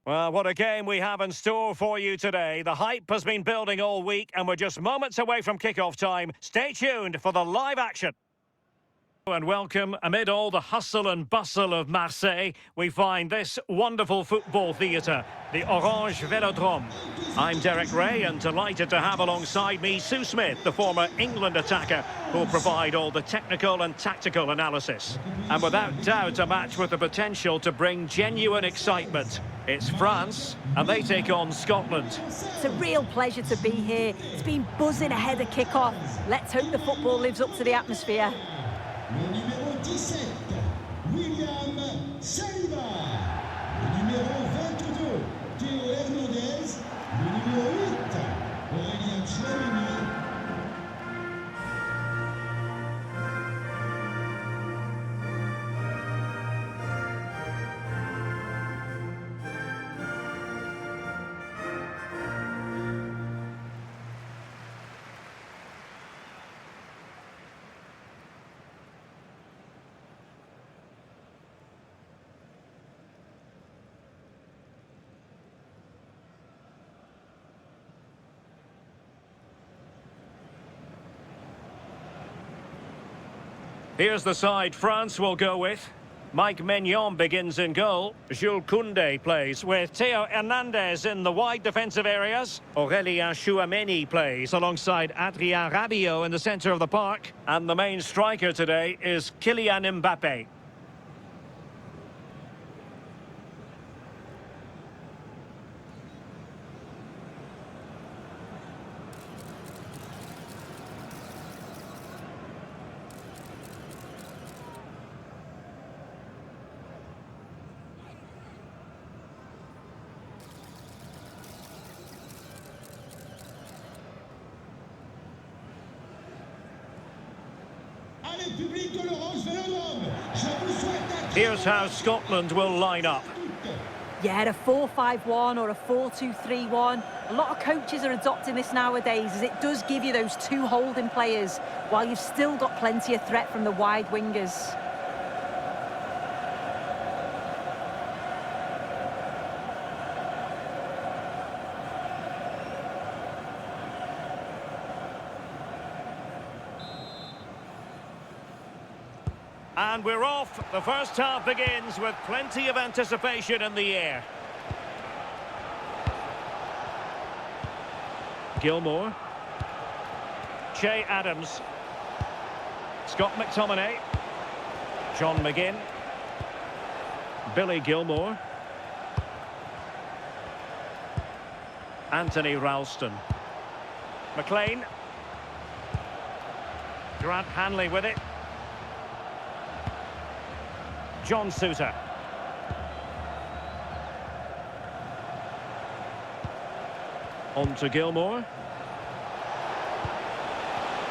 Well, what a game we have in store for you today. The hype has been building all week, and we're just moments away from kickoff time. Stay tuned for the live action. And welcome. Amid all the hustle and bustle of Marseille, we find this wonderful football theatre, the Orange Velodrome. I'm Derek Ray, and delighted to have alongside me Sue Smith, the former England attacker, who'll provide all the technical and tactical analysis. And without doubt, a match with the potential to bring genuine excitement. It's France, and they take on Scotland. It's a real pleasure to be here. It's been buzzing ahead of kick-off. Let's hope the football lives up to the atmosphere. Le numéro 17, William Saliba. Le numéro 22, Théo Hernandez. Le numéro 8, Aurélien Tchouameni. Here's the side France will go with. Mike Maignan begins in goal. Jules Koundé plays with Théo Hernandez in the wide defensive areas. Aurélien Tchouameni plays alongside Adrien Rabiot in the centre of the park. And the main striker today is Kylian Mbappé. Here's how Scotland will line up. Yeah, a 4-5-1 or a 4-2-3-1. A lot of coaches are adopting this nowadays, as it does give you those two holding players, while you've still got plenty of threat from the wide wingers. And we're off. The first half begins with plenty of anticipation in the air. Gilmour. Che Adams. Scott McTominay. John McGinn. Billy Gilmour. Anthony Ralston. McLean. Grant Hanley with it. John Souttar. On to Gilmour.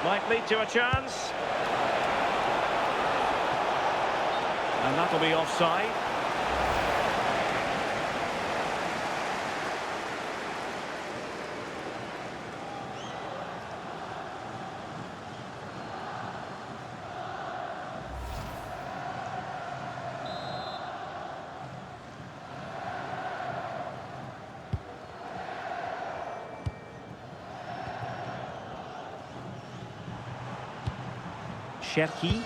Might lead to a chance. And that'll be offside. Cherki.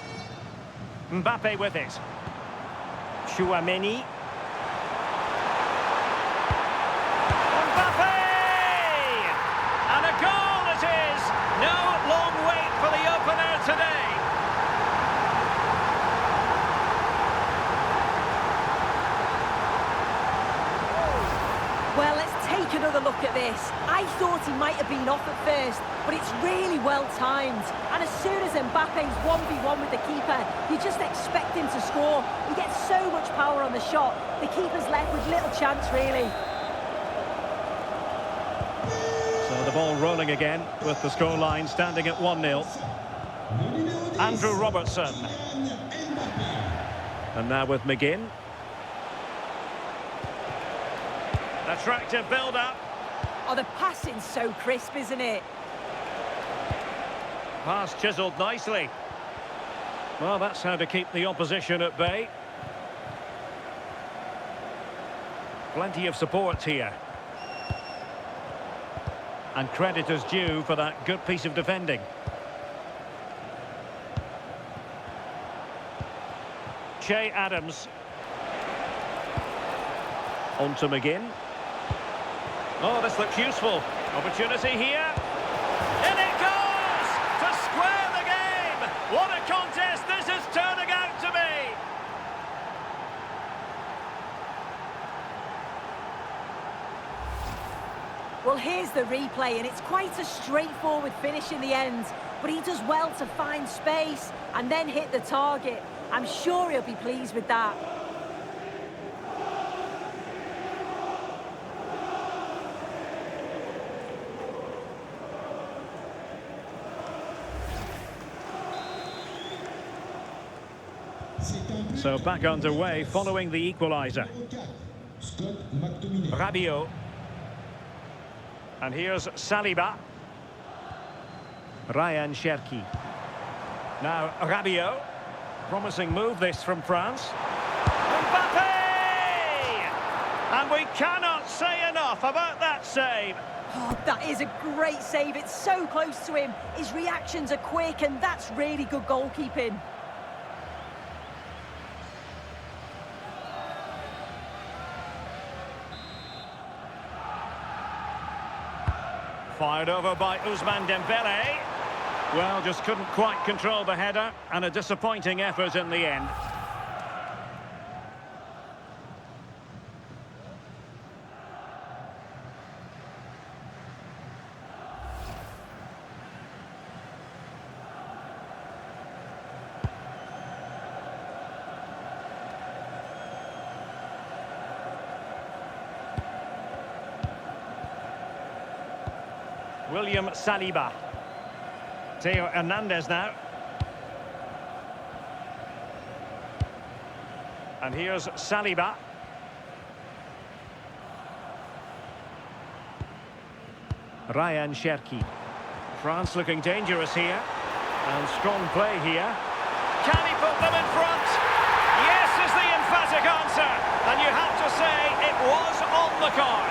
Mbappé with it. Tchouameni. Mbappé! And a goal it is! No long wait for the opener today. Well, let's take another look at this. I thought he might have been off at first, but it's really well timed. And as soon as Mbappe's 1v1 with the keeper, you just expect him to score. He gets so much power on the shot, the keeper's left with little chance, really. So the ball rolling again, with the scoreline standing at 1-0. Andrew Robertson. And now with McGinn. Attractive build-up. Oh, the passing's so crisp, isn't it? Pass chiselled nicely. Well, that's how to keep the opposition at bay. Plenty of support here. And credit is due for that good piece of defending. Che Adams. On to McGinn. Oh, this looks useful. Opportunity here. In it goes! To square the game! What a contest this is turning out to be! Well, here's the replay, and it's quite a straightforward finish in the end. But he does well to find space and then hit the target. I'm sure he'll be pleased with that. So back underway following the equaliser. Rabiot. And here's Saliba. Ryan Cherki. Now Rabiot. Promising move this from France. Mbappe! And we cannot say enough about that save. Oh, that is a great save. It's so close to him. His reactions are quick, and that's really good goalkeeping. Fired over by Ousmane Dembele. Well, just couldn't quite control the header, and a disappointing effort in the end. William Saliba. Theo Hernandez now. And here's Saliba. Ryan Cherki. France looking dangerous here. And strong play here. Can he put them in front? Yes is the emphatic answer. And you have to say it was on the cards.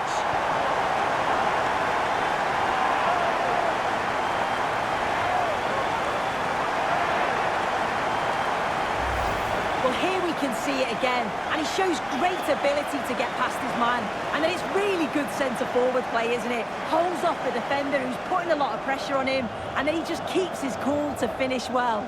Well, here we can see it again, and he shows great ability to get past his man. And then it's really good centre-forward play, isn't it? Holds off the defender who's putting a lot of pressure on him, and then he just keeps his cool to finish well.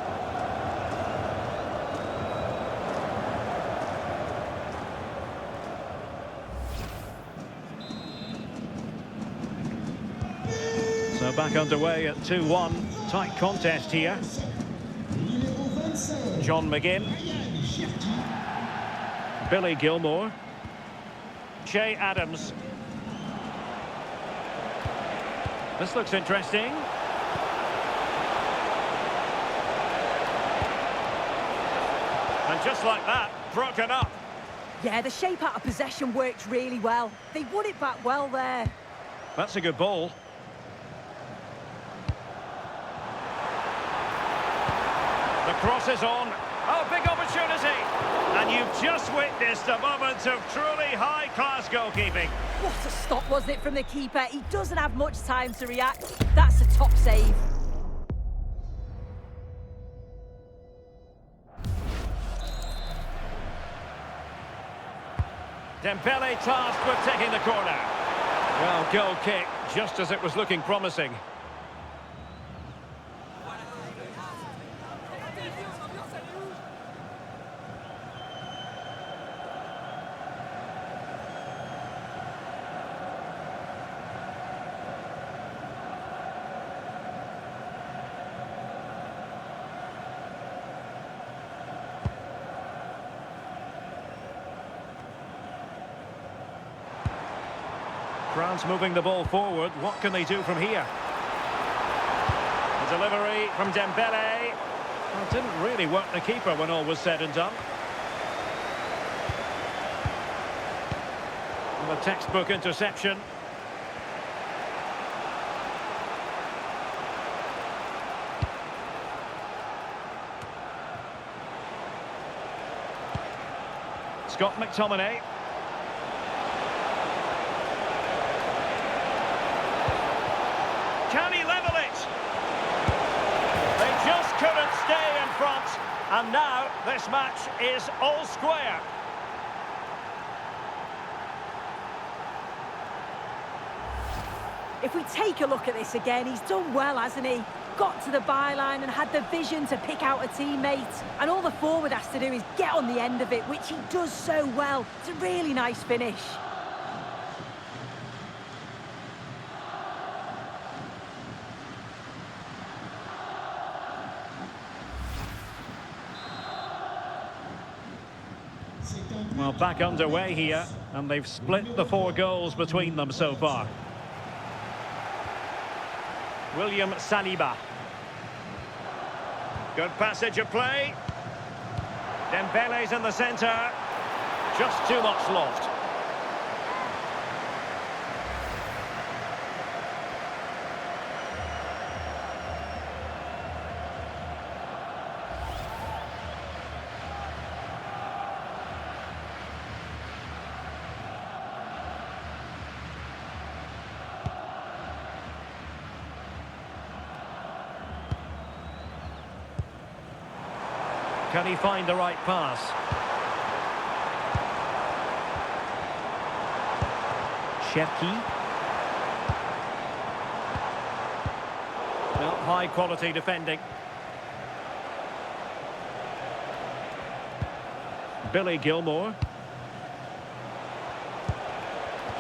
So back underway at 2-1. Tight contest here. John McGinn. Billy Gilmore. Che Adams. This looks interesting. And just like that, broken up. Yeah, the shape out of possession worked really well. They won it back well there. That's a good ball. The cross is on. Oh, big opportunity. And you've just witnessed a moment of truly high-class goalkeeping. What a stop, wasn't it, from the keeper? He doesn't have much time to react. That's a top save. Dembele tasked with taking the corner. Well, goal kick, just as it was looking promising. France moving the ball forward. What can they do from here? The delivery from Dembele. Well, didn't really work the keeper when all was said and done. And the textbook interception. Scott McTominay. And now this match is all square. If we take a look at this again, he's done well, hasn't he? Got to the byline and had the vision to pick out a teammate. And all the forward has to do is get on the end of it, which he does so well. It's a really nice finish. Well, back underway here, and they've split the 4 goals between them so far. William Saliba. Good passage of play. Dembele's in the centre. Just too much loft. Can he find the right pass? Cherki. Well, high quality defending. Billy Gilmore.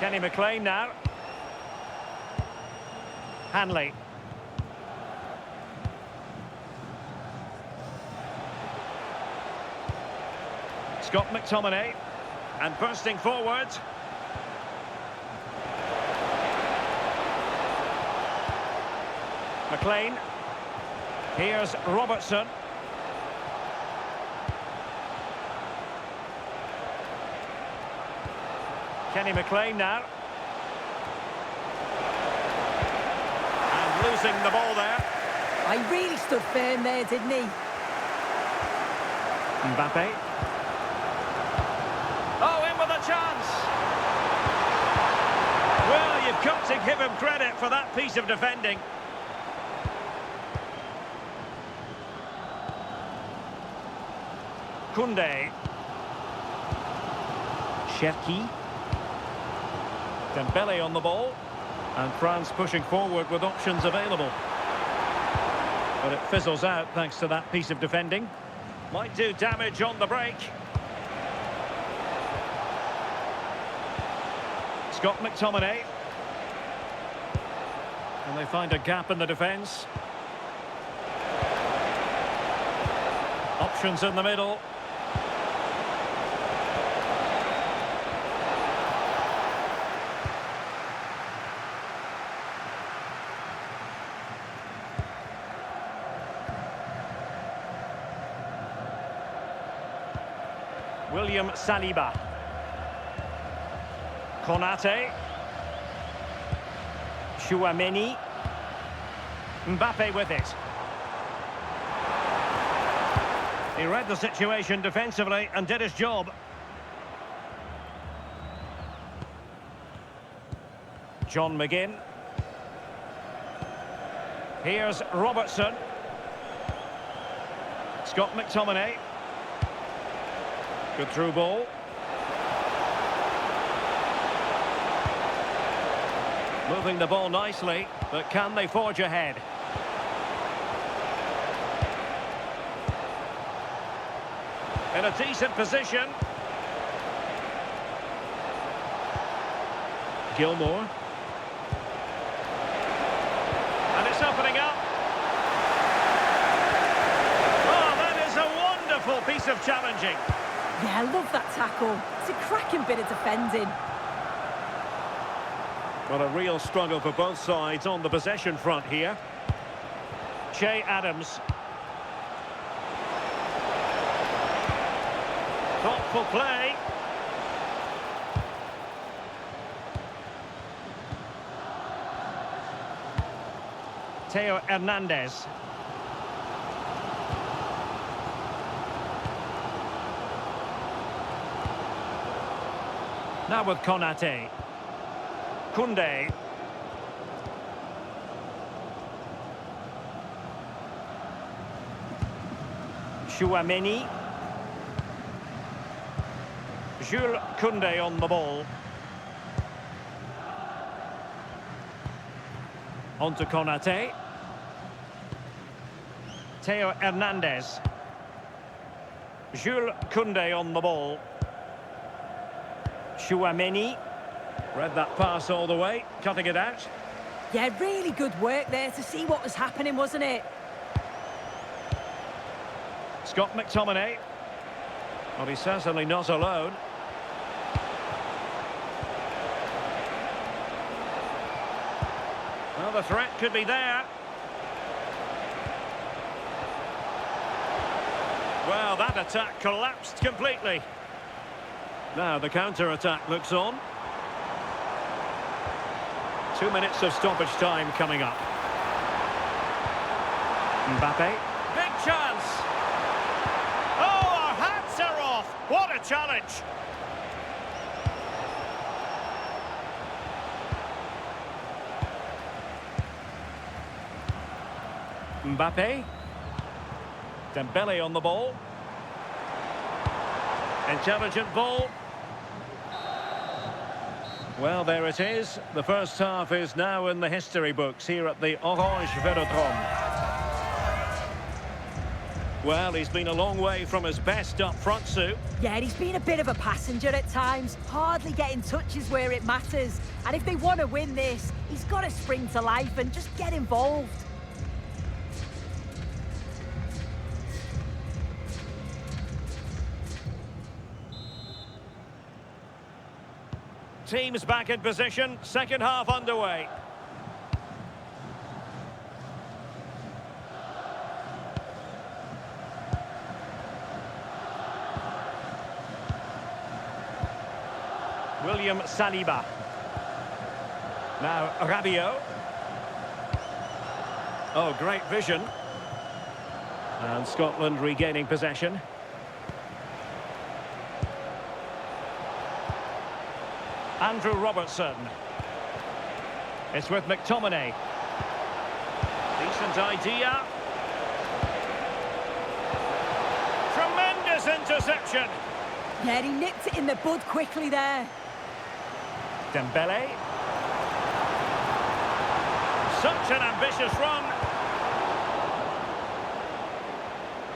Kenny McLean now. Hanley. Scott McTominay, and bursting forward. McLean. Here's Robertson. Kenny McLean now. And losing the ball there. I really stood firm there, didn't he? Mbappe. Oh, in with a chance! Well, you've got to give him credit for that piece of defending. Koundé. Cherki. Dembele on the ball. And France pushing forward with options available. But it fizzles out thanks to that piece of defending. Might do damage on the break. Scott McTominay. And they find a gap in the defence. Options in the middle. William Saliba. Konate. Chouameni. Mbappe with it. He read the situation defensively and did his job. John McGinn. Here's Robertson. Scott McTominay. Good through ball. Moving the ball nicely, but can they forge ahead? In a decent position. Gilmore. And it's opening up. Oh, that is a wonderful piece of challenging. Yeah, I love that tackle. It's a cracking bit of defending. Well, a real struggle for both sides on the possession front here. Che Adams. Thoughtful play. Theo Hernandez. Now with Konate. Koundé. Chouameni. Jules Koundé on the ball. On to Konate. Theo Hernandez. Jules Koundé on the ball. Chouameni. Read that pass all the way, cutting it out. Yeah, really good work there to see what was happening, wasn't it? Scott McTominay. Well, he's certainly not alone. Well, the threat could be there. Well, that attack collapsed completely. Now the counter-attack looks on. 2 minutes of stoppage time coming up. Mbappe. Big chance. Oh, our hats are off. What a challenge. Mbappe. Dembele on the ball. Intelligent ball. Well, there it is. The first half is now in the history books here at the Orange Velodrome. Well, he's been a long way from his best up front, Sue. Yeah, he's been a bit of a passenger at times, hardly getting touches where it matters. And if they want to win this, he's got to spring to life and just get involved. Teams back in position, second half underway. William Saliba. Now Rabiot. Oh, great vision. And Scotland regaining possession. Andrew Robertson. It's with McTominay. Decent idea. Tremendous interception. Yeah, he nipped it in the bud quickly there. Dembele. Such an ambitious run.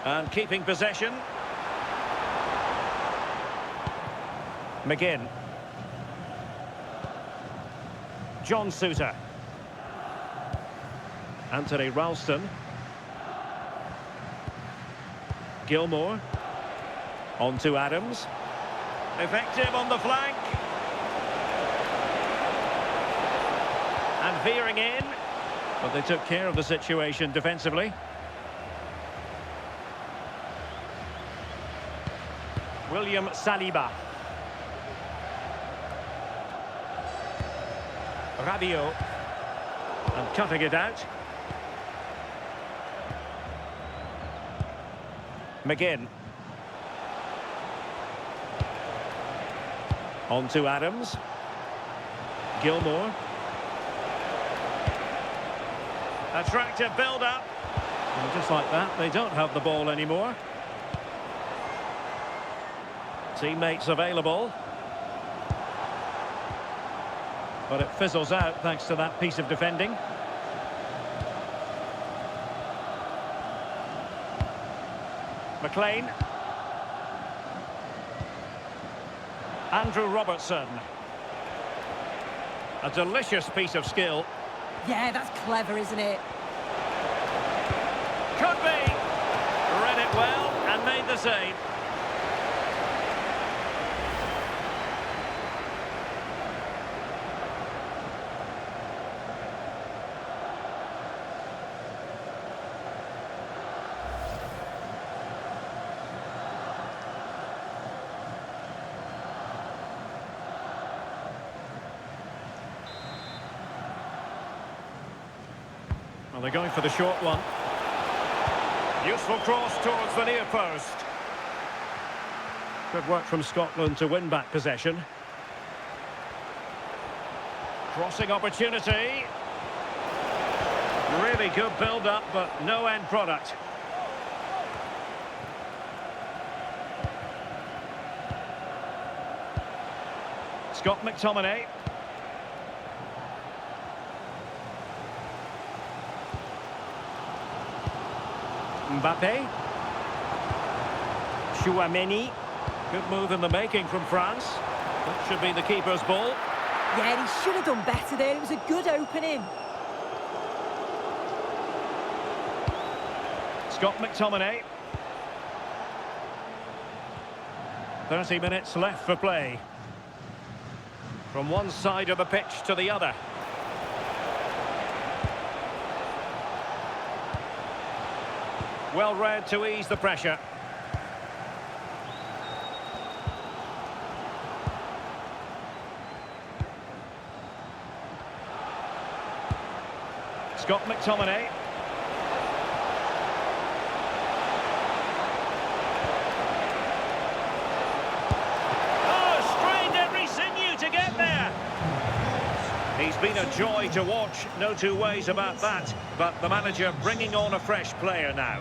And keeping possession. McGinn. John Souttar. Anthony Ralston. Gilmour. On to Adams. Effective on the flank. And veering in. But they took care of the situation defensively. William Saliba. Rabiot. And cutting it out. McGinn. On to Adams. Gilmour. Attractive build-up. And just like that, they don't have the ball anymore. Teammates available. But it fizzles out thanks to that piece of defending. McLean. Andrew Robertson. A delicious piece of skill. Yeah, that's clever, isn't it? Could be. Read it well and made the save. Well, they're going for the short one. Useful cross towards the near post. Good work from Scotland to win back possession. Crossing opportunity. Really good build-up, but no end product. Scott McTominay. Mbappe. Chouameni. Good move in the making from France. That should be the keeper's ball. Yeah, he should have done better there. It was a good opening. Scott McTominay. 30 minutes left for play. From one side of the pitch to the other. Well read to ease the pressure. Scott McTominay. Oh, strained every sinew to get there. He's been a joy to watch, no two ways about that. But the manager bringing on a fresh player now.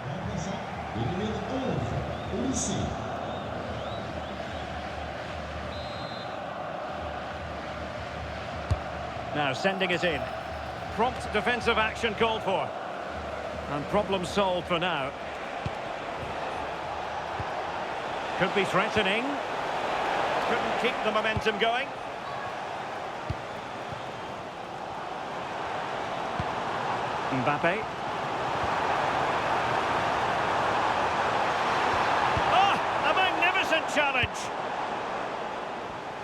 Now sending it in. Prompt defensive action called for. And problem solved for now. Could be threatening. Couldn't keep the momentum going. Mbappe. Ah, a magnificent challenge.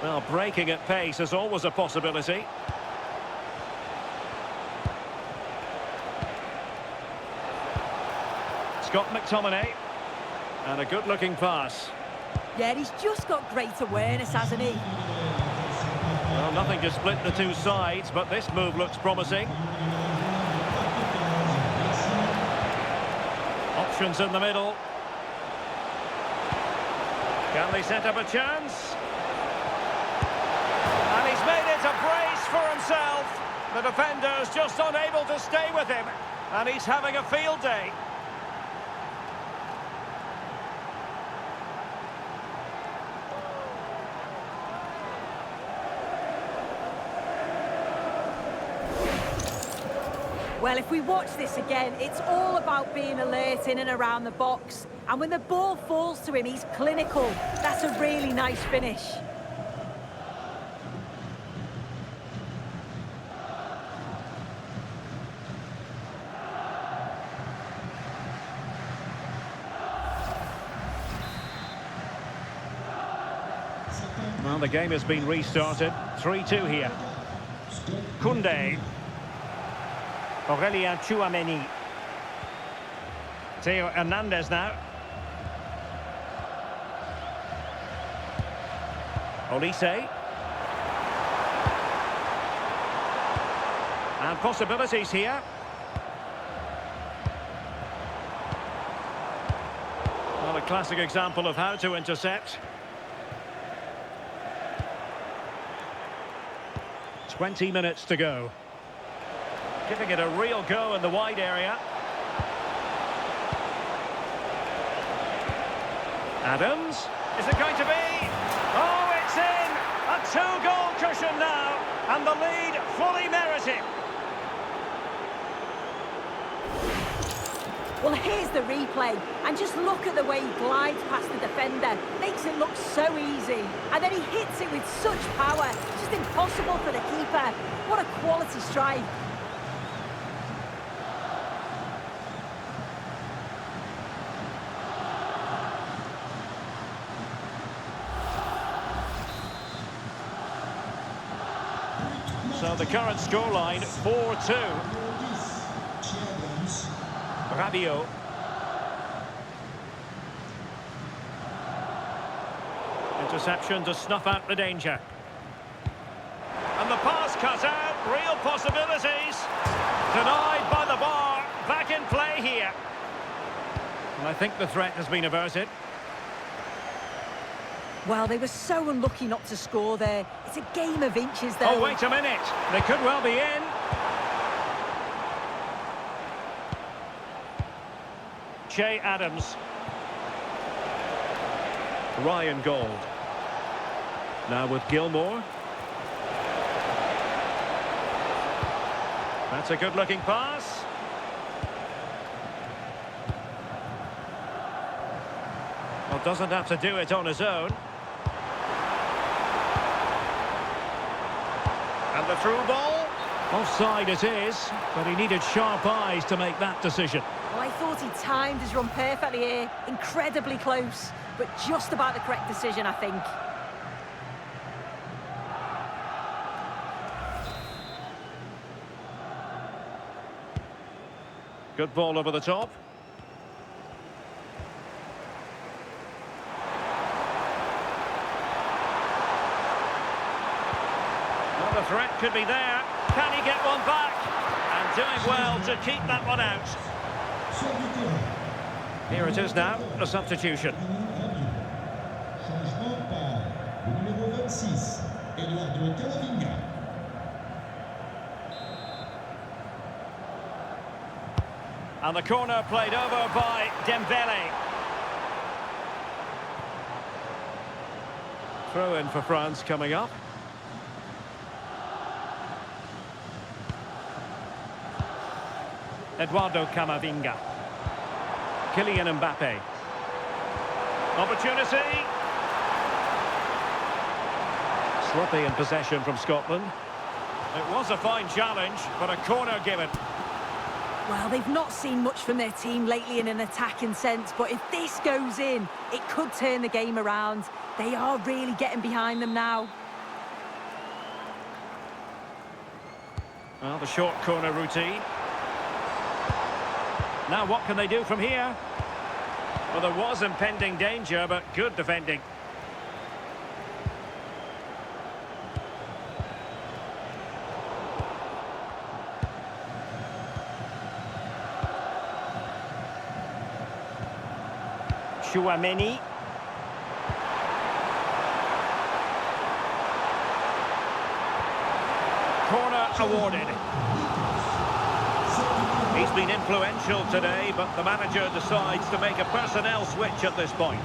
Well, breaking at pace is always a possibility. Scott McTominay. And a good-looking pass. Yeah, he's just got great awareness, hasn't he? Well, nothing to split the two sides, but this move looks promising. Options in the middle. Can they set up a chance? And he's made it a brace for himself. The defender's just unable to stay with him. And he's having a field day. Well, if we watch this again, it's all about being alert in and around the box. And when the ball falls to him, he's clinical. That's a really nice finish. Well, the game has been restarted. 3-2 here. Koundé. Aurélien Chouameni. Theo Hernandez now. Olise. And possibilities here. Well, a classic example of how to intercept. 20 minutes to go. Giving it a real go in the wide area. Adams. Is it going to be? Oh, it's in! A two-goal cushion now. And the lead fully merited. Well, here's the replay. And just look at the way he glides past the defender. Makes it look so easy. And then he hits it with such power. Just impossible for the keeper. What a quality strike. So the current scoreline, 4-2. Rabiot. Interception to snuff out the danger. And the pass cut out, real possibilities. Denied by the bar, back in play here. And I think the threat has been averted. Well, they were so unlucky not to score there. It's a game of inches, though. Oh, wait a minute. They could well be in. Che Adams. Ryan Gold. Now with Gilmore. That's a good-looking pass. Well, doesn't have to do it on his own. And the through ball. Offside it is, but he needed sharp eyes to make that decision. Well, I thought he timed his run perfectly here. Incredibly close, but just about the correct decision, I think. Good ball over the top. Well, the threat could be there. Can he get one back? And doing well to keep that one out. Here it is now, a substitution. Changement par le numéro 26, Eduardo Camavinga. And the corner played over by Dembele. Throw in for France coming up. Eduardo Camavinga. Kylian Mbappe. Opportunity. Sloppy in possession from Scotland. It was a fine challenge, but a corner given. Well, they've not seen much from their team lately in an attacking sense, but if this goes in, it could turn the game around. They are really getting behind them now. Well, the short corner routine. Now what can they do from here? Well, there was impending danger, but good defending. Chouameni. Corner awarded. He's been influential today, but the manager decides to make a personnel switch at this point.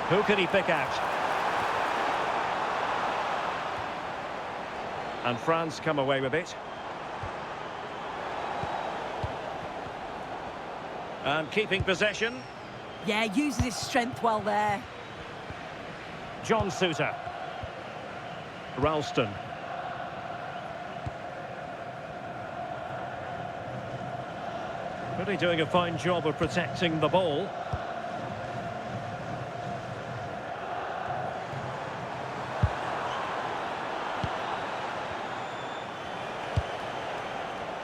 Who can he pick out? And France come away with it. And keeping possession. Yeah, uses his strength well there. John Suter. Ralston. Really doing a fine job of protecting the ball.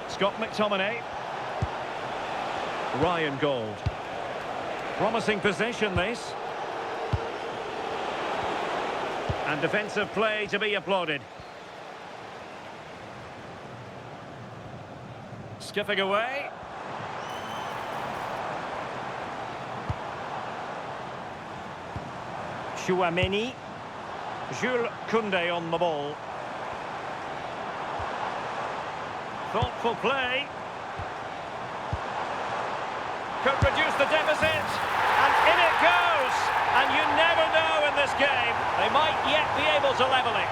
Scott McTominay. Ryan Gold. Promising possession, this. And defensive play to be applauded. Skipping away. Chouameni. Jules Koundé on the ball. Thoughtful play. Could reduce the deficit. And in it goes. And you never know in this game. They might yet be able to level it.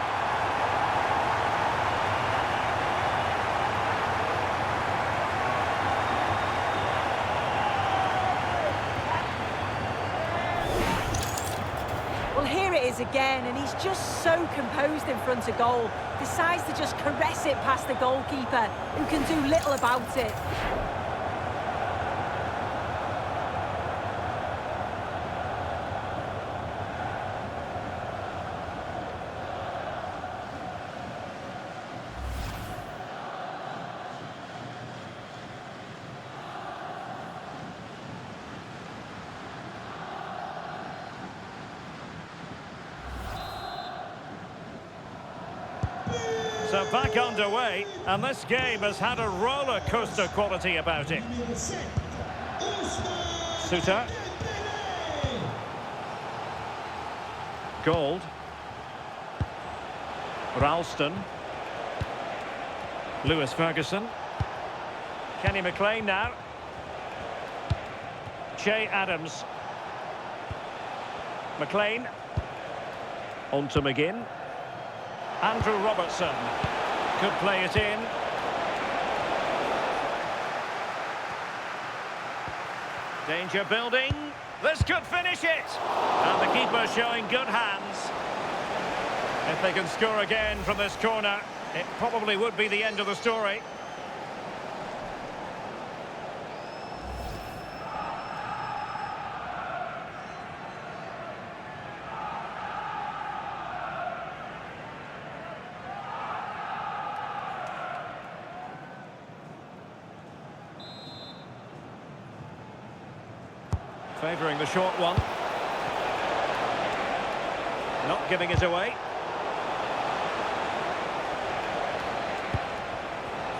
Well, here it is again, and he's just so composed in front of goal. Decides to just caress it past the goalkeeper, who can do little about it. So back underway, and this game has had a roller coaster quality about it. Suter. Gold. Ralston. Lewis Ferguson. Kenny McLean now. Che Adams. McLean. On to McGinn. Andrew Robertson. Could play it in. Danger building. This could finish it. And the keeper showing good hands. If they can score again from this corner, it probably would be the end of the story. Favouring the short one. Not giving it away.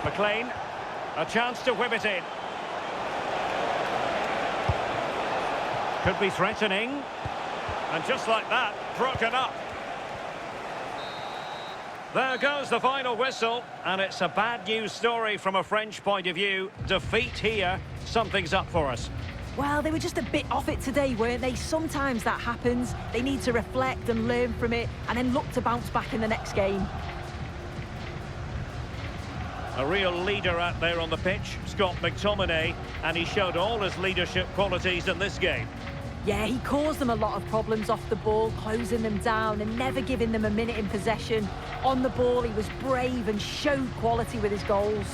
McLean, a chance to whip it in. Could be threatening. And just like that, broken up. There goes the final whistle, and it's a bad news story from a French point of view. Defeat here, something's up for us. Well, they were just a bit off it today, weren't they? Sometimes that happens. They need to reflect and learn from it, and then look to bounce back in the next game. A real leader out there on the pitch, Scott McTominay, and he showed all his leadership qualities in this game. Yeah, he caused them a lot of problems off the ball, closing them down and never giving them a minute in possession. On the ball, he was brave and showed quality with his goals.